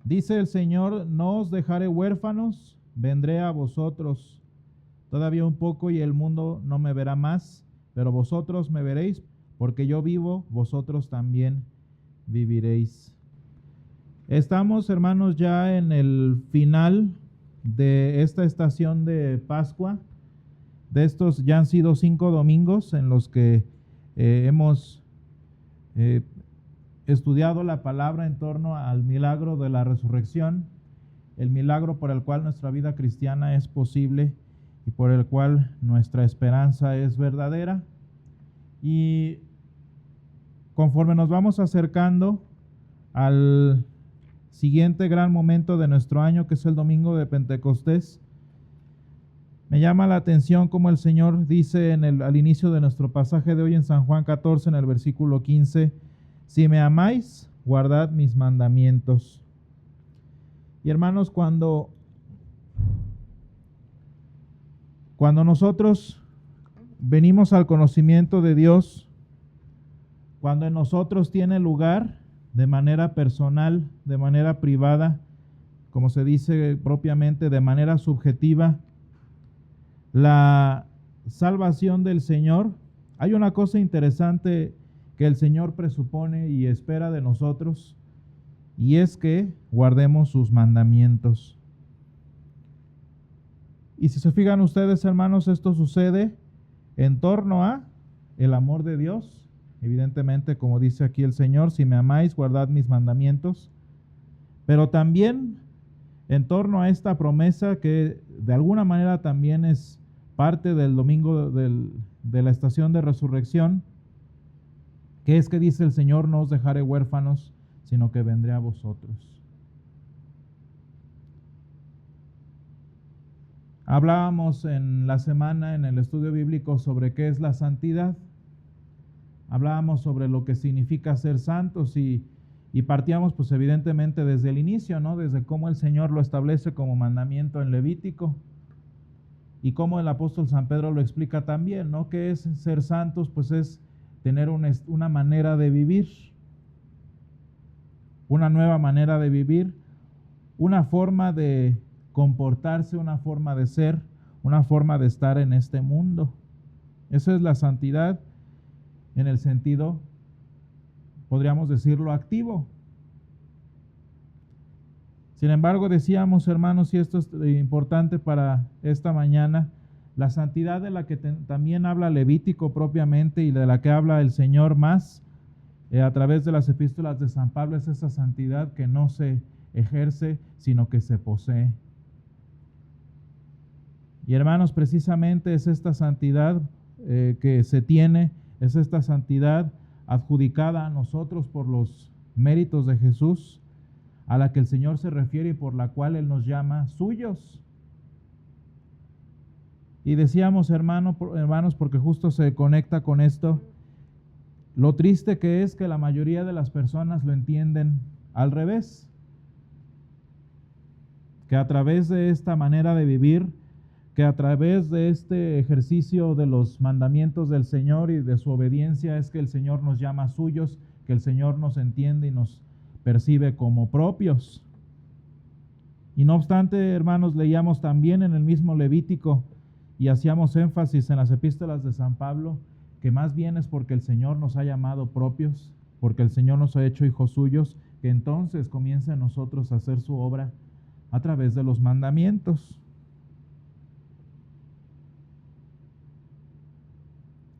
Dice el Señor: no os dejaré huérfanos, vendré a vosotros. Todavía un poco y el mundo no me verá más, pero vosotros me veréis, porque yo vivo, vosotros también viviréis. Estamos, hermanos, ya en el final de esta estación de Pascua. De estos ya han sido 5 domingos en los que hemos estudiado la palabra en torno al milagro de la resurrección, el milagro por el cual nuestra vida cristiana es posible y por el cual nuestra esperanza es verdadera. Y conforme nos vamos acercando al siguiente gran momento de nuestro año, que es el domingo de Pentecostés, me llama la atención como el Señor dice al inicio de nuestro pasaje de hoy en San Juan 14, en el versículo 15, si me amáis, guardad mis mandamientos. Y hermanos, cuando nosotros venimos al conocimiento de Dios, cuando en nosotros tiene lugar de manera personal, de manera privada, como se dice propiamente, de manera subjetiva, la salvación del Señor, hay una cosa interesante que el Señor presupone y espera de nosotros, y es que guardemos sus mandamientos. Y si se fijan ustedes, hermanos, esto sucede en torno a el amor de Dios. Evidentemente, como dice aquí el Señor, si me amáis, guardad mis mandamientos. Pero también en torno a esta promesa que de alguna manera también es parte del domingo de la estación de resurrección, que es que dice el Señor: no os dejaré huérfanos, sino que vendré a vosotros. Hablábamos en la semana en el estudio bíblico sobre qué es la santidad. Hablábamos sobre lo que significa ser santos y partíamos pues evidentemente desde el inicio, ¿no? Desde cómo el Señor lo establece como mandamiento en Levítico y cómo el apóstol San Pedro lo explica también, ¿no? ¿Qué es ser santos? Pues es tener una manera de vivir, una nueva manera de vivir, una forma de comportarse, una forma de ser, una forma de estar en este mundo. Eso es la santidad en el sentido, podríamos decirlo, activo. Sin embargo, decíamos, hermanos, y esto es importante para esta mañana, la santidad de la que también habla Levítico propiamente y de la que habla el Señor más a través de las epístolas de San Pablo, es esa santidad que no se ejerce, sino que se posee. Y hermanos, precisamente es esta santidad que se tiene, es esta santidad adjudicada a nosotros por los méritos de Jesús, a la que el Señor se refiere y por la cual Él nos llama suyos. Y decíamos, hermanos, porque justo se conecta con esto, lo triste que es que la mayoría de las personas lo entienden al revés. Que a través de esta manera de vivir, que a través de este ejercicio de los mandamientos del Señor y de su obediencia es que el Señor nos llama suyos, que el Señor nos entiende y nos percibe como propios. Y no obstante, hermanos, leíamos también en el mismo Levítico y hacíamos énfasis en las epístolas de San Pablo, que más bien es porque el Señor nos ha llamado propios, porque el Señor nos ha hecho hijos suyos, que entonces comienza en nosotros a hacer su obra a través de los mandamientos.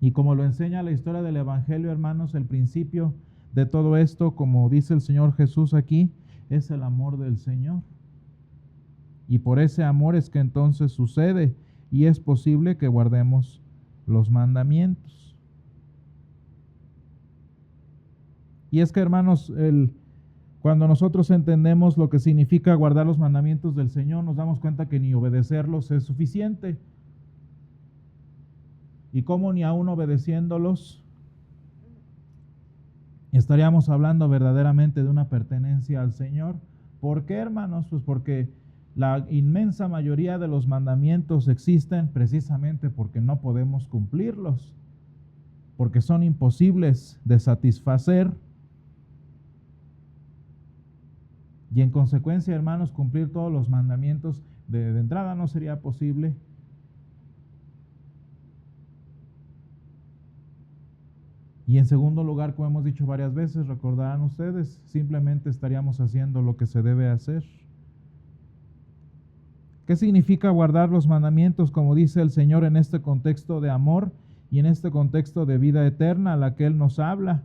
Y como lo enseña la historia del Evangelio, hermanos, el principio de todo esto, como dice el Señor Jesús aquí, es el amor del Señor. Y por ese amor es que entonces sucede y es posible que guardemos los mandamientos. Y es que, hermanos, cuando nosotros entendemos lo que significa guardar los mandamientos del Señor, nos damos cuenta que ni obedecerlos es suficiente. Y cómo ni aún obedeciéndolos estaríamos hablando verdaderamente de una pertenencia al Señor. ¿Por qué, hermanos? Pues porque La inmensa mayoría de los mandamientos existen precisamente porque no podemos cumplirlos, porque son imposibles de satisfacer. Y en consecuencia, hermanos, cumplir todos los mandamientos de entrada no sería posible. Y en segundo lugar, como hemos dicho varias veces, recordarán ustedes, simplemente estaríamos haciendo lo que se debe hacer. ¿Qué significa guardar los mandamientos, como dice el Señor, en este contexto de amor y en este contexto de vida eterna a la que Él nos habla?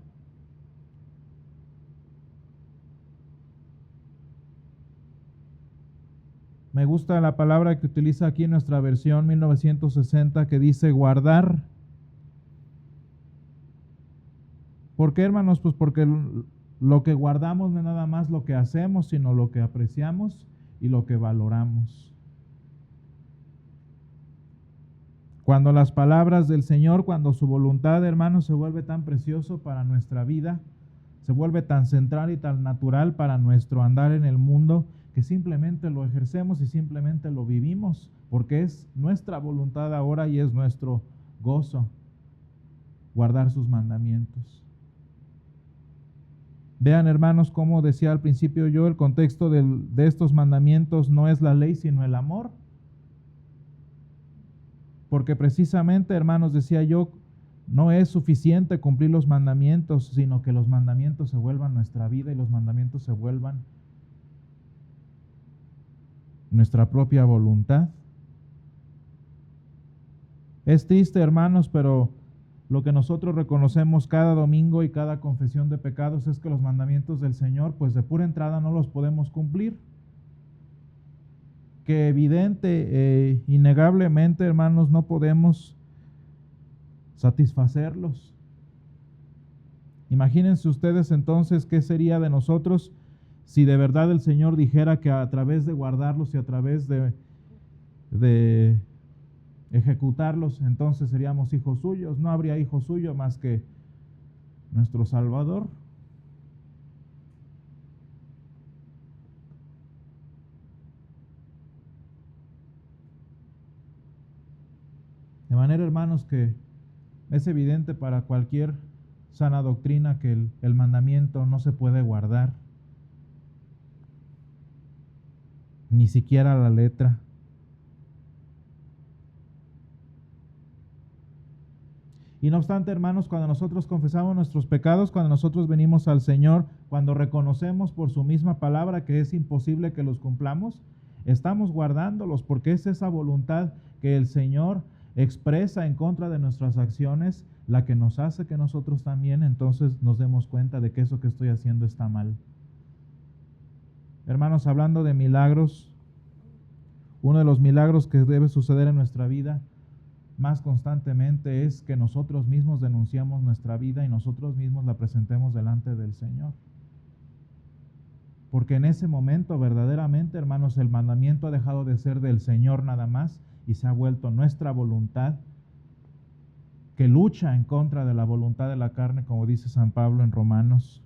Me gusta la palabra que utiliza aquí en nuestra versión 1960, que dice guardar. ¿Por qué, hermanos? Pues porque lo que guardamos no es nada más lo que hacemos, sino lo que apreciamos y lo que valoramos. Cuando las palabras del Señor, cuando su voluntad, hermanos, se vuelve tan precioso para nuestra vida, se vuelve tan central y tan natural para nuestro andar en el mundo, que simplemente lo ejercemos y simplemente lo vivimos, porque es nuestra voluntad ahora y es nuestro gozo guardar sus mandamientos. Vean, hermanos, como decía al principio yo, el contexto de estos mandamientos no es la ley, sino el amor. Porque precisamente, hermanos, decía yo, no es suficiente cumplir los mandamientos, sino que los mandamientos se vuelvan nuestra vida y los mandamientos se vuelvan nuestra propia voluntad. Es triste, hermanos, pero lo que nosotros reconocemos cada domingo y cada confesión de pecados es que los mandamientos del Señor, pues de pura entrada no los podemos cumplir. Que evidente, innegablemente, hermanos, no podemos satisfacerlos. Imagínense ustedes entonces qué sería de nosotros si de verdad el Señor dijera que a través de guardarlos y a través de ejecutarlos, entonces seríamos hijos suyos. No habría hijo suyo más que nuestro Salvador. De manera, hermanos, que es evidente para cualquier sana doctrina que el mandamiento no se puede guardar, ni siquiera la letra. Y no obstante, hermanos, cuando nosotros confesamos nuestros pecados, cuando nosotros venimos al Señor, cuando reconocemos por su misma palabra que es imposible que los cumplamos, estamos guardándolos, porque es esa voluntad que el Señor expresa en contra de nuestras acciones la que nos hace que nosotros también entonces nos demos cuenta de que eso que estoy haciendo está mal. Hermanos, hablando de milagros, uno de los milagros que debe suceder en nuestra vida más constantemente es que nosotros mismos denunciamos nuestra vida y nosotros mismos la presentemos delante del Señor. Porque en ese momento verdaderamente, hermanos, el mandamiento ha dejado de ser del Señor nada más y se ha vuelto nuestra voluntad, que lucha en contra de la voluntad de la carne, como dice San Pablo en Romanos.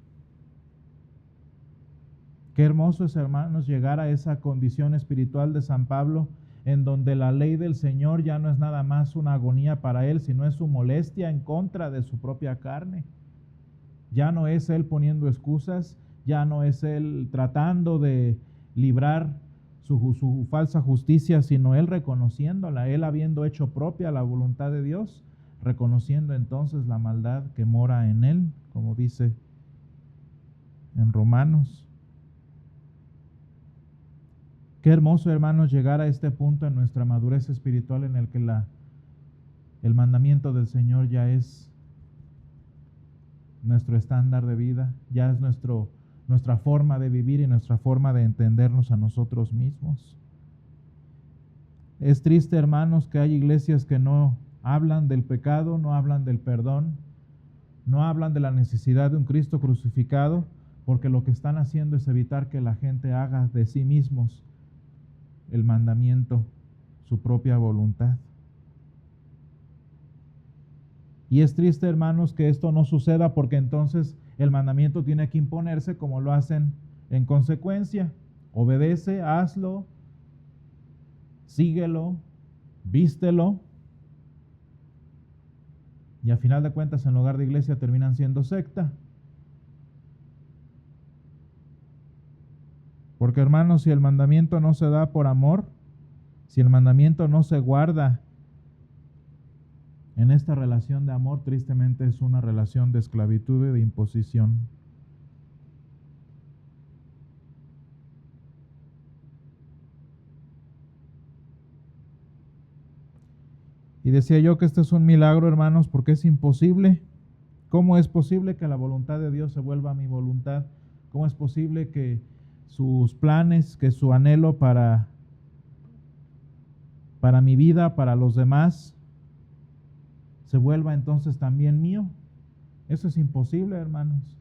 Qué hermoso es, hermanos, llegar a esa condición espiritual de San Pablo, en donde la ley del Señor ya no es nada más una agonía para él, sino es su molestia en contra de su propia carne. Ya no es él poniendo excusas, ya no es él tratando de librar su falsa justicia, sino él reconociéndola, él habiendo hecho propia la voluntad de Dios, reconociendo entonces la maldad que mora en él, como dice en Romanos. Qué hermoso, hermanos, llegar a este punto en nuestra madurez espiritual en el que el mandamiento del Señor ya es nuestro estándar de vida, ya es nuestra forma de vivir y nuestra forma de entendernos a nosotros mismos. Es triste, hermanos, que hay iglesias que no hablan del pecado, no hablan del perdón, no hablan de la necesidad de un Cristo crucificado, porque lo que están haciendo es evitar que la gente haga de sí mismos el mandamiento, su propia voluntad. Y es triste, hermanos, que esto no suceda, porque entonces el mandamiento tiene que imponerse como lo hacen en consecuencia. Obedece, hazlo, síguelo, vístelo, y al final de cuentas en lugar de iglesia terminan siendo secta. Porque hermanos, si el mandamiento no se da por amor, si el mandamiento no se guarda en esta relación de amor, tristemente es una relación de esclavitud y de imposición. Y decía yo que este es un milagro, hermanos, porque es imposible. ¿Cómo es posible que la voluntad de Dios se vuelva mi voluntad? ¿Cómo es posible que sus planes, que su anhelo para mi vida, para los demás, se vuelva entonces también mío? Eso es imposible, hermanos.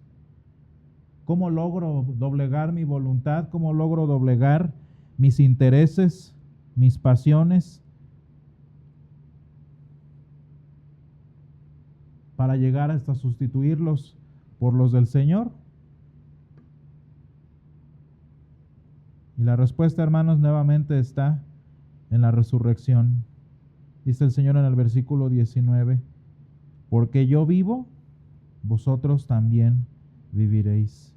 ¿Cómo logro doblegar mi voluntad? ¿Cómo logro doblegar mis intereses, mis pasiones, para llegar hasta sustituirlos por los del Señor? Y la respuesta, hermanos, nuevamente está en la resurrección. Dice el Señor en el versículo 19, porque yo vivo, vosotros también viviréis.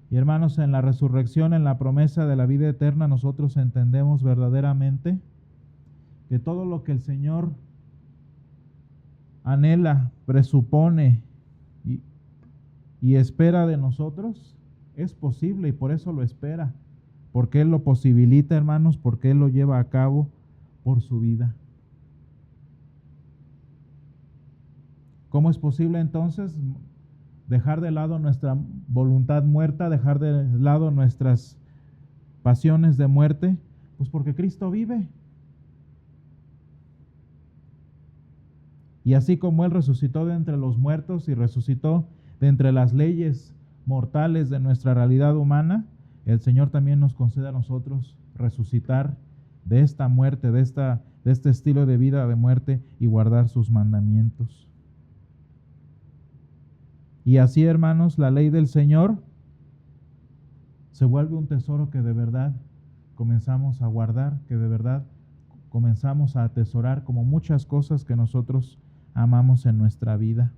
Y hermanos, en la resurrección, en la promesa de la vida eterna, nosotros entendemos verdaderamente que todo lo que el Señor anhela, presupone y espera de nosotros, es posible, y por eso lo espera, porque Él lo posibilita, hermanos, porque Él lo lleva a cabo por su vida. ¿Cómo es posible entonces dejar de lado nuestra voluntad muerta, dejar de lado nuestras pasiones de muerte? Pues porque Cristo vive. Y así como Él resucitó de entre los muertos y resucitó de entre las leyes mortales de nuestra realidad humana, el Señor también nos concede a nosotros resucitar de esta muerte, de este estilo de vida de muerte, y guardar sus mandamientos. Y así, hermanos, la ley del Señor se vuelve un tesoro que de verdad comenzamos a guardar, que de verdad comenzamos a atesorar, como muchas cosas que nosotros amamos en nuestra vida.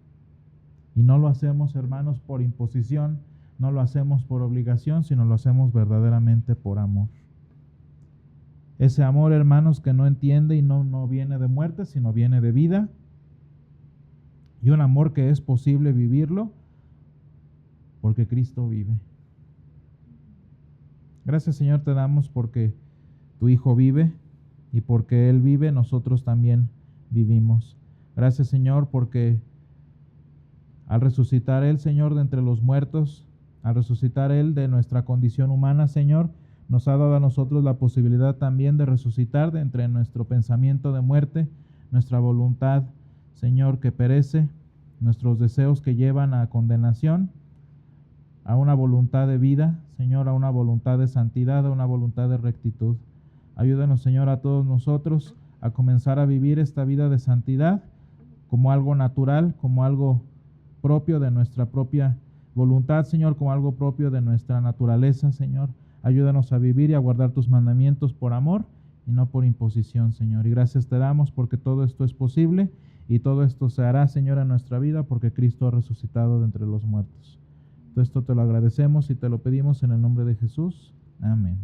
Y no lo hacemos, hermanos, por imposición, no lo hacemos por obligación, sino lo hacemos verdaderamente por amor. Ese amor, hermanos, que no entiende y no viene de muerte, sino viene de vida. Y un amor que es posible vivirlo porque Cristo vive. Gracias, Señor, te damos porque tu Hijo vive, y porque Él vive, nosotros también vivimos. Gracias, Señor, porque al resucitar Él, Señor, de entre los muertos, al resucitar Él de nuestra condición humana, Señor, nos ha dado a nosotros la posibilidad también de resucitar de entre nuestro pensamiento de muerte, nuestra voluntad, Señor, que perece, nuestros deseos que llevan a condenación, a una voluntad de vida, Señor, a una voluntad de santidad, a una voluntad de rectitud. Ayúdanos, Señor, a todos nosotros a comenzar a vivir esta vida de santidad como algo natural, como algo propio de nuestra propia voluntad, Señor, como algo propio de nuestra naturaleza, Señor. Ayúdanos a vivir y a guardar tus mandamientos por amor y no por imposición, Señor. Y gracias te damos porque todo esto es posible, y todo esto se hará, Señor, en nuestra vida porque Cristo ha resucitado de entre los muertos. Todo esto te lo agradecemos y te lo pedimos en el nombre de Jesús. Amén.